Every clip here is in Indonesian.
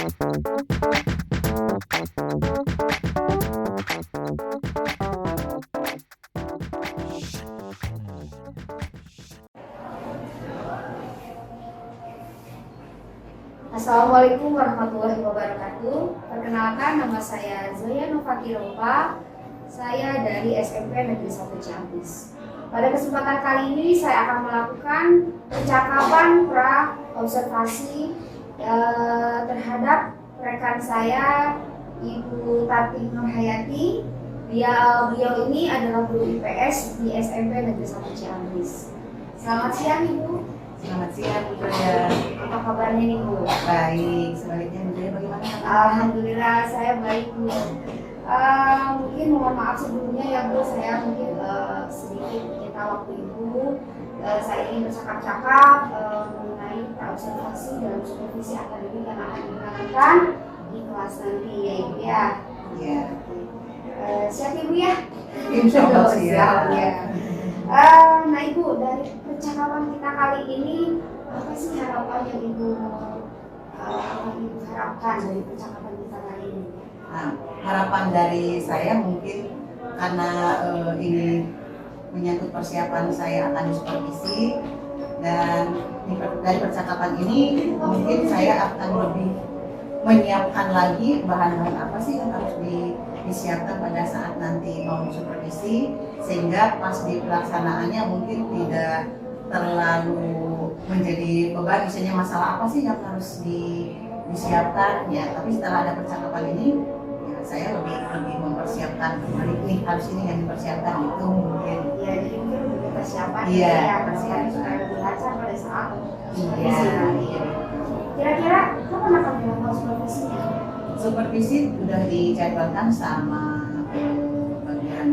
Assalamualaikum warahmatullahi wabarakatuh. Perkenalkan, nama saya Zoya Novakiropa. Saya dari SMP Negeri 1 Ciampis. Pada kesempatan kali ini saya akan melakukan percakapan pra-observasi terhadap rekan saya, Ibu Tati Nurhayati. Beliau ini adalah guru IPS di SMP Negeri 1 Ciampis. Selamat siang, Ibu. Selamat siang, Bu Joya. Apa kabarnya nih, Bu? Baik, sebaliknya Bu Joya bagaimana? Alhamdulillah saya baik, Bu. Mungkin mohon maaf sebelumnya ya, Bu, saya mungkin sedikit menyita waktu Ibu. Saya ingin bercakap-cakap mengenai observasi dalam supervisi akademik yang akan dilakukan di kelas nanti ya, Ibu ya. Iya. Siap Ibu ya? Insya Allah siap. Ya. Nah Ibu, dari percakapan kita kali ini apa sih harapan yang Ibu harapkan dari percakapan kita kali ini? Nah, harapan dari saya mungkin karena ini menyangkut persiapan saya akan supervisi, dan dari percakapan ini mungkin saya akan lebih menyiapkan lagi bahan-bahan apa sih yang harus disiapkan pada saat nanti mau supervisi, sehingga pas di pelaksanaannya mungkin tidak terlalu menjadi beban, misalnya masalah apa sih yang harus disiapkan ya. Tapi setelah ada percakapan ini ya, saya lebih mempersiapkan kembali, nih harus ini yang dipersiapkan itu mungkin. Ya, jadi mungkin lebih persiapan ya, persiapan supaya lebih lancar pada saat supervisi nanti. Kira-kira kapan akan dilakukan supervisinya? Supervisi sudah dijadwalkan sama bagian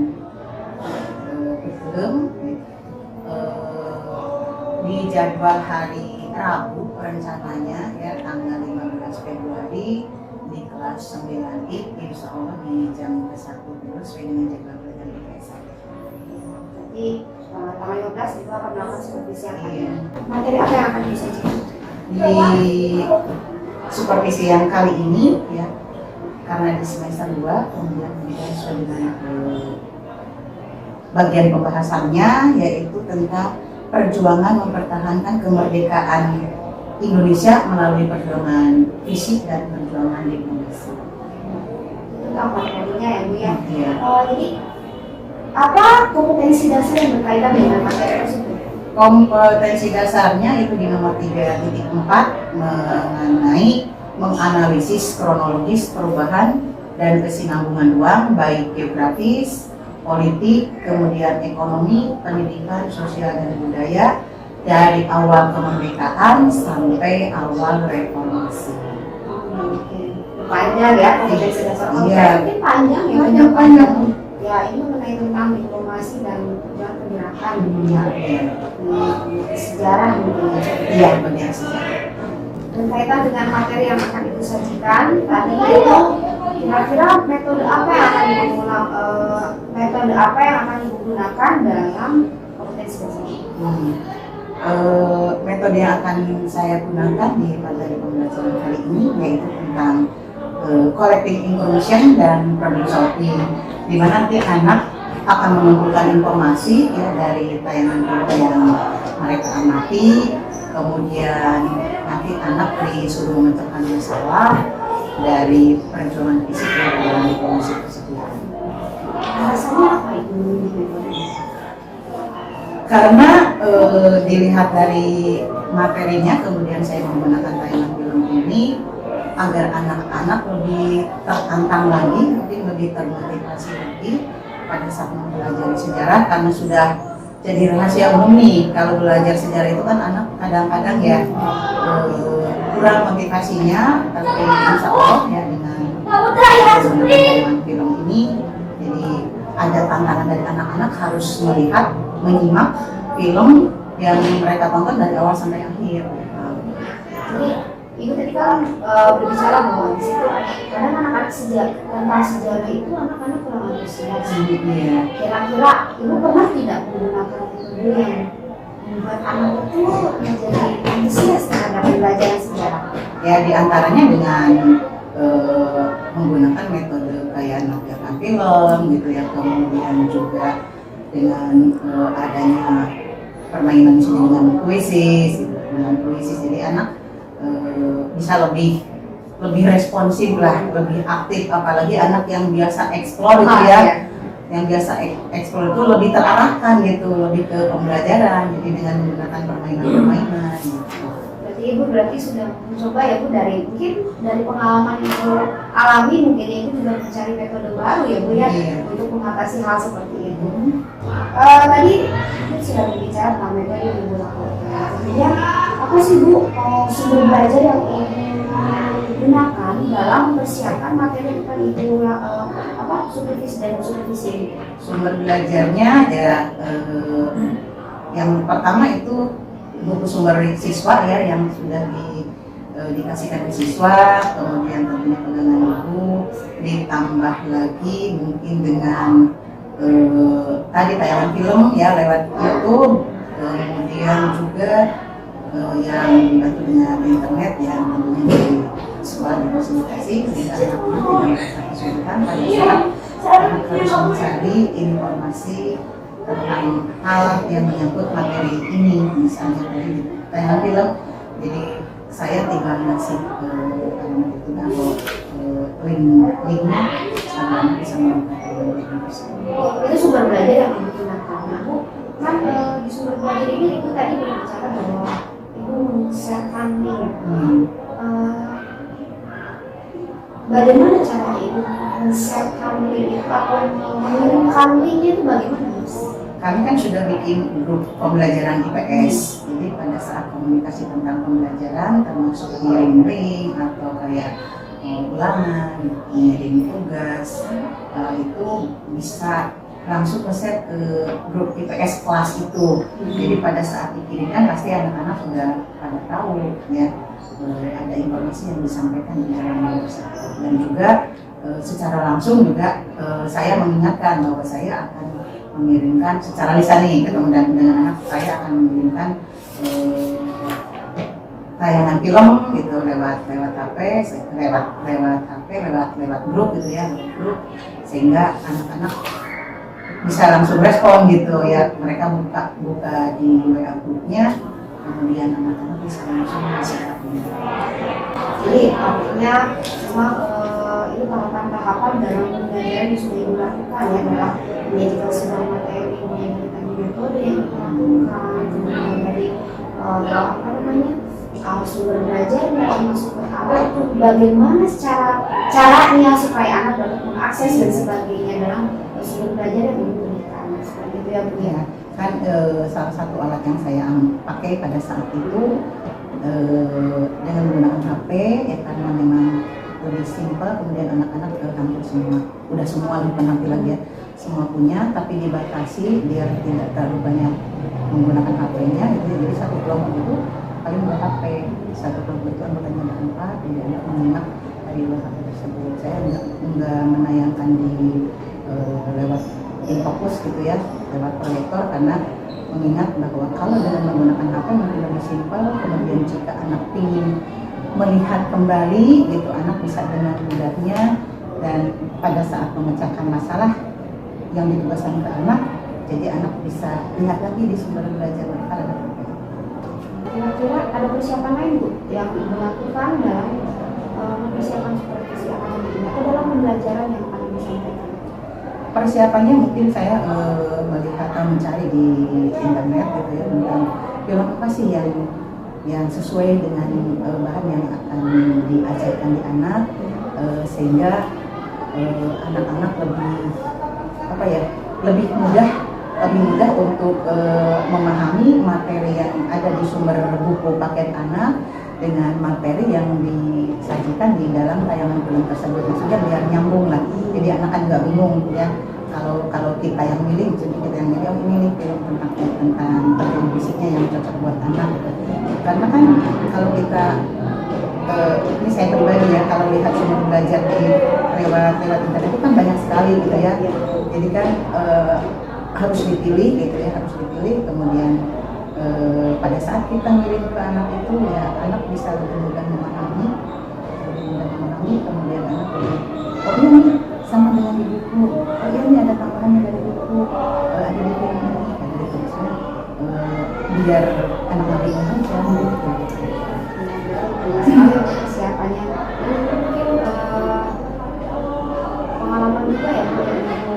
kurikulum, di jadwal hari Rabu rencananya ya, tanggal 15 Februari di kelas 9I, insya Allah di jam 1 dulu sesuai dengan jadwal belajar IPS. Jadi tanggal 15 itu akan melakukan supervisi akademik. Materi apa yang akan disajikan? Di supervisi yang kali ini ya, karena di semester 2 kemudian kita sesuai dengan bagian pembahasannya, yaitu tentang perjuangan mempertahankan kemerdekaan Indonesia melalui perjuangan fisik dan perjuangan diplomasi. Tentang materinya ya Bu ya. Iya. Jadi apa kompetensi dasar yang berkaitan dengan materi tersebut? Kompetensi dasarnya itu di nomor 3.4 mengenai menganalisis kronologis perubahan dan kesinambungan uang, baik geografis, politik, kemudian ekonomi, pendidikan, sosial dan budaya, dari awal kemerdekaan sampai awal reformasi. Panjang ya kompetensi dasar. Iya. Ini panjang ya. Panjang. Ya, ini mengenai tentang diplomasi dan perjuangan pendidikan sejarah mungkin. Iya, benar sejarah. Berkaitan dengan materi yang akan Ibu sajikan tadi itu, kira-kira metode apa yang akan Ibu gunakan dalam kompetensi dasar? Metode yang akan saya gunakan di materi pembelajaran kali ini yaitu tentang collecting information dan problem solving, di mana nanti anak akan mengumpulkan informasi ya dari tayangan video yang mereka amati, kemudian nanti anak disuruh memecahkan masalah dari perjuangan fisik dalam diplomasi tersebut. Alasannya apa Ibu? Karena dilihat dari materinya, kemudian saya menggunakan tayangan film ini agar anak-anak lebih tertantang lagi, lebih termotivasi lagi pada saat mempelajari sejarah, karena sudah jadi rahasia umum nih kalau belajar sejarah itu kan anak kadang-kadang ya kurang motivasinya, tapi insya Allah ya dengan tayangan film ini jadi ada tantangan dari anak-anak harus melihat, menyimak film yang mereka tonton dari awal sampai akhir. Jadi Ibu tadi kan berbicara bahwa di situ kadang anak-anak tentang sejarah itu anak-anak kurang antusias. Iya. Kira-kira Ibu pernah tidak menggunakan metode yang membuat anak itu menjadi antusias terhadap pembelajaran sejarah? Ya diantaranya dengan menggunakan metode kayak nampilkan film gitu ya, kemudian juga dengan adanya permainan dengan puisi, gitu. Dengan puisi jadi anak bisa lebih responsif lah, lebih aktif, apalagi anak yang biasa eksplor gitu ya. Ya. Yang biasa eksplor itu lebih terarahkan gitu, lebih ke pembelajaran, jadi dengan menggunakan permainan-permainan gitu. Berarti Ibu sudah mencoba ya Bu, mungkin dari pengalaman yang Ibu alami, mungkin Ibu juga mencari metode baru ya Bu ya, Iya. untuk mengatasi hal seperti itu. Tadi Ibu sudah berbicara tentang metode yang Ibu lakukan. Kemudian apa sih Bu sumber belajar yang Ibu gunakan dalam mempersiapkan materi yang tadi Ibu supervisi dan supervisi? Sumber belajarnya ya yang pertama itu buku sumber siswa ya yang sudah dikasihkan ke siswa, kemudian tentunya pegangan buku, ditambah lagi mungkin dengan tadi tayangan film ya lewat YouTube, kemudian juga yang dibantu dengan internet yang tentunya di sekolah difasilitasi sehingga anak-anak tidak merasa kesulitan pada saat anak harus mencari informasi tentang hal yang menyangkut materi ini, misalnya tadi tayangan film, jadi saya tinggal ngasih anak itu atau linknya agar bisa menggunakan link tersebut. Itu sumber belajar yang Ibu gunakan. Nah, Bu, kan di sumber belajar ini Ibu tadi berbicara bahwa Ibu men-share-kan link. Bagaimana cara Ibu men-share-kan link itu atau mengirimkan linknya itu bagaimana? Kami kan sudah bikin grup pembelajaran IPS, jadi pada saat komunikasi tentang pembelajaran termasuk ngirim link atau kayak ulangan, ngirim tugas, itu bisa langsung ke-set ke grup IPS kelas itu. Jadi pada saat dikirimkan pasti anak-anak sudah pada tahu ya ada informasi yang disampaikan di dalam link tersebut. Dan juga secara langsung juga saya mengingatkan bahwa saya akan mengirimkan secara lisan nih ketemu dengan anak, saya akan mengirimkan tayangan film gitu lewat HP, lewat grup gitu ya, grup, sehingga anak-anak bisa langsung respon gitu ya, mereka buka di WA grupnya, kemudian anak-anak bisa langsung menyiapkannya. Jadi artinya memang ini tahapan-tahapan dalam pembelajaran yang sudah dilakukan ya, adalah menyajikan sebuah materi, menyajikan metode yang dilakukan, kemudian dari sumber belajarnya, termasuk itu bagaimana caranya supaya anak dapat mengakses dan sebagainya dalam sumber belajar yang diberikan. Seperti itu ya Bu ya. Kan salah satu alat yang saya pakai pada saat itu dengan menggunakan HP ya, karena memang lebih simpel, kemudian anak-anak hampir semua bukan hampir lagi ya, semua punya, tapi dibatasi biar tidak terlalu banyak menggunakan HP-nya gitu. Jadi satu kelompok itu paling buat HP, satu kelompok itu anggotanya ada 4, jadi anak menyimak dari luar HP tersebut. Saya nggak menayangkan di lewat infocus gitu ya, lewat proyektor, karena mengingat bahwa kalau dengan menggunakan HP mungkin lebih simpel, kemudian jika anak ingin melihat kembali gitu, anak bisa dengan mudahnya, dan pada saat memecahkan masalah yang ditugaskan ke anak, jadi anak bisa lihat lagi di sumber belajar mereka ada. Kira-kira ada persiapan lain Bu yang Ibu lakukan dalam mempersiapkan supervisi akademik ini atau dalam pembelajaran yang akan disampaikan? Persiapannya mungkin saya melihat atau mencari di internet gitu ya, tentang film apa sih yang sesuai dengan bahan yang akan diajarkan di anak, sehingga anak-anak lebih mudah untuk memahami materi yang ada di sumber buku paket anak dengan materi yang disajikan di dalam tayangan film tersebut. Maksudnya biar nyambung lah, jadi anak kan nggak bingung ya. Kalau kita yang milih, jadi kita yang milih, ini nih film tentang bagian fisiknya yang cocok buat anak gitu. Karena kan kalau kita ini saya pribadi ya, kalau lihat sumber belajar di lewat internet itu kan banyak sekali gitu ya. Jadi kan harus dipilih gitu ya, kemudian pada saat kita ngirim ke anak itu ya anak bisa lebih mudah memahami, kemudian anak lebih, oh iya nih sama dengan di buku, oh iya nih ada tambahannya dari buku, ada di film ini, ada di tulisan, biar anak lebih aja gitu. Sekali persiapannya ini mungkin pengalaman juga ya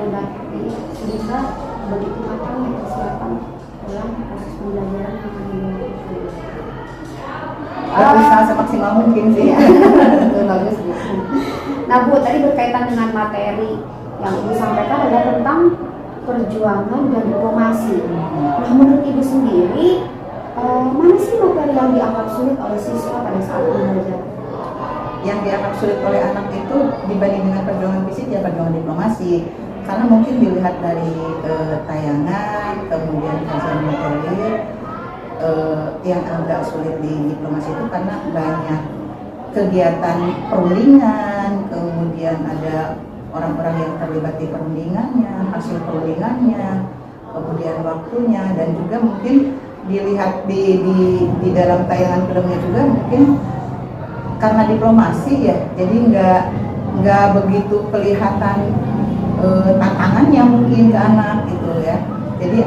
dari sehingga begitu matang persiapan dalam proses pembelajaran yang akan dilakukan. Berusaha semaksimal mungkin sih ya. Betul, bagus Bu. Nah Bu, tadi berkaitan dengan materi yang Ibu sampaikan adalah tentang perjuangan dan diplomasi. Nah menurut Ibu sendiri, mana sih materi yang dianggap sulit oleh siswa pada saat belajar? Yang dianggap sulit oleh anak itu dibanding dengan perjuangan fisik ya perjuangan diplomasi. Karena mungkin dilihat dari tayangan, kemudian kajian materi, yang agak sulit di diplomasi itu karena banyak kegiatan perundingan, kemudian ada orang-orang yang terlibat di perundingannya, hasil perundingannya, kemudian waktunya, dan juga mungkin dilihat di dalam tayangan filmnya juga mungkin karena diplomasi ya, jadi nggak begitu kelihatan tantangannya mungkin ke anak gitu ya. Jadi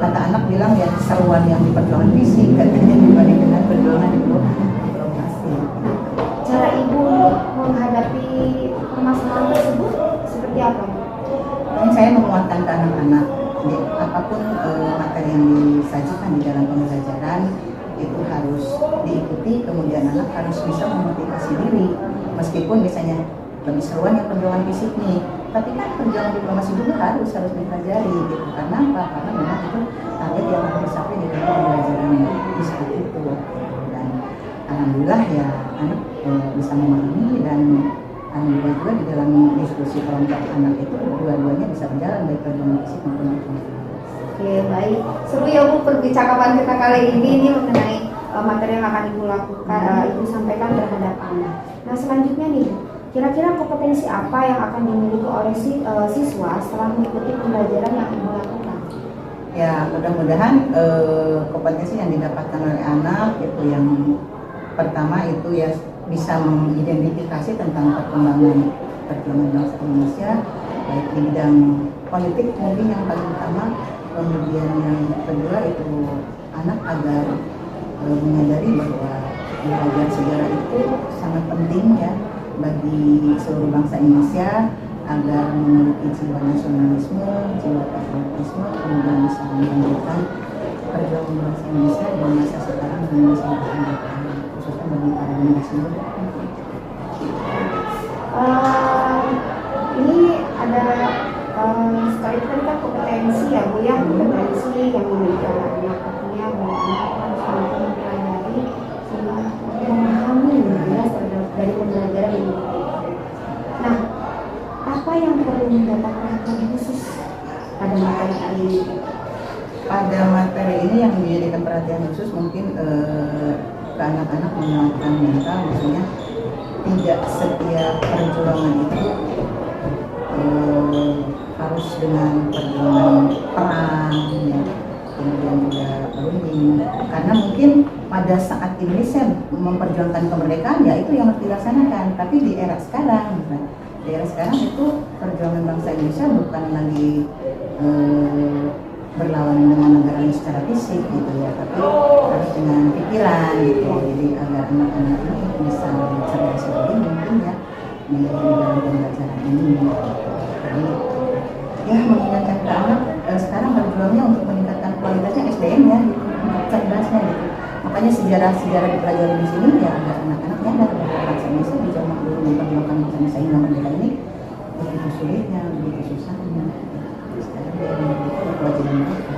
kata anak bilang ya keseruan yang di perjuangan fisik katanya dibanding dengan perjuangan diplomasi. Cara Ibu menghadapi permasalahan tersebut seperti apa? Ini saya menguatkan ke anak-anak, jadi apapun materi yang disajikan di dalam pembelajaran itu harus diikuti, kemudian anak harus bisa memotivasi diri, meskipun misalnya lebih seruan yang perjuangan fisik nih, tapi kan perjuangan diplomasi juga harus dipelajari gitu. Karena apa? Karena memang itu target yang harus dicapai di dalam pembelajaran di saat itu. Dan alhamdulillah ya anak bisa memahami, dan alhamdulillah juga di dalam diskusi kelompok anak itu dua-duanya bisa berjalan baik perjuangan fisik maupun diplomasi. Oke, baik. Seru ya Bu percakapan kita kali ini mengenai materi yang akan Ibu lakukan, Ibu sampaikan terhadap anak. Nah selanjutnya nih, kira-kira kompetensi apa yang akan dimiliki oleh siswa setelah mengikuti pembelajaran yang Ibu lakukan? Ya mudah-mudahan kompetensi yang didapatkan oleh anak itu yang pertama itu ya bisa mengidentifikasi tentang perkembangan bangsa Indonesia, baik di bidang politik mungkin yang paling utama. Kemudian yang kedua itu anak agar menyadari bahwa belajar sejarah itu sangat penting ya bagi seluruh bangsa Indonesia agar memiliki jiwa nasionalisme, jiwa patriotisme, kemudian bisa melanjutkan perjuangan bangsa Indonesia di masa sekarang dan masa depan, khususnya bagi para generasi muda. Ini ada sekali tadi kan kompetensi ya Bu ya, kompetensi yang dimiliki oleh anak, artinya bahwa anak harus mampu mempelajari sehingga memahami ya dari pembelajaran ini. Nah, apa yang perlu mendapat perhatian khusus pada materi kali ini? Pada materi ini yang menjadikan perhatian khusus mungkin ke anak-anak menguatkan mental, maksudnya tidak setiap perjuangan itu harus dengan perjuangan perang ya, kemudian juga berunding, karena mungkin pada saat Indonesia memperjuangkan kemerdekaan ya itu yang harus dilaksanakan, tapi di era sekarang itu perjuangan bangsa Indonesia bukan lagi berlawan dengan negara lain secara fisik gitu ya, tapi harus dengan pikiran gitu. Jadi agar anak-anak ini bisa cerdas lagi mungkin ya di dalam pembelajaran ini. Jadi ya mengingatkan ke anak sekarang berjuangnya untuk meningkatkan kualitasnya SDM ya, gitu, cerdasnya gitu. Makanya sejarah dipelajari di sini ya agar anak-anak nyadar bahwa bangsa Indonesia di zaman dulu memperjuangkan bangsa Indonesia hingga merdeka ini begitu sulitnya, begitu susahnya. Sekarang dia memiliki kewajiban mereka.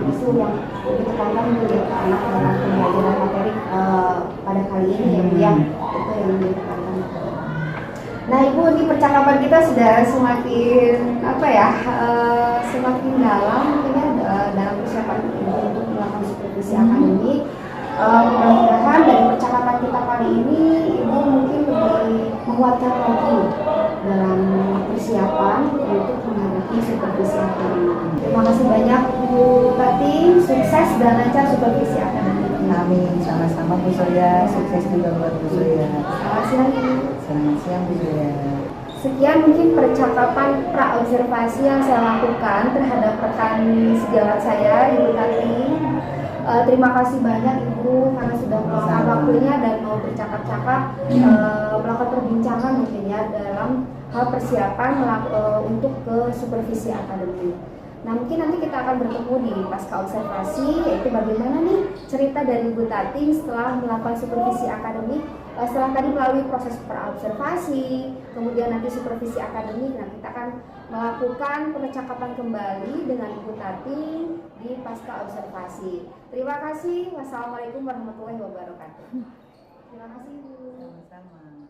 Itu yang ditekankan menjadi anak dalam pembelajaran materi pada kali ini ya Bu ya, itu yang ditekankan. Nah Ibu, di percakapan kita sudah semakin semakin dalam mungkin ya dalam persiapan Ibu untuk melakukan supervisi akademik. Mudah-mudahan dari percakapan kita kali ini Ibu mungkin lebih menguatkan lagi dalam persiapan untuk menghadapi supervisi akademik. Terima kasih banyak Bu Tati, sukses dan lancar supervisi akademik. Amin, sama-sama Bu Zoya, sukses juga buat Bu Zoya. Selamat siang Ibu. Selamat siang Bu Zoya. Sekian mungkin percakapan pra-observasi yang saya lakukan terhadap rekan sejawat saya, Ibu Tati. Terima kasih banyak Ibu karena sudah meluangkan waktunya dan mau bercakap-cakap, melakukan perbincangan mungkin ya dalam hal persiapan untuk ke supervisi akademik. Nah mungkin nanti kita akan bertemu di pasca observasi, yaitu bagaimana nih cerita dari Ibu Tati setelah melakukan supervisi akademik, setelah tadi melalui proses pra-observasi, kemudian nanti supervisi akademik. Nah kita akan melakukan percakapan kembali dengan Ibu Tati di pasca observasi. Terima kasih. Wassalamualaikum warahmatullahi wabarakatuh. Terima kasih Ibu. Sama-sama.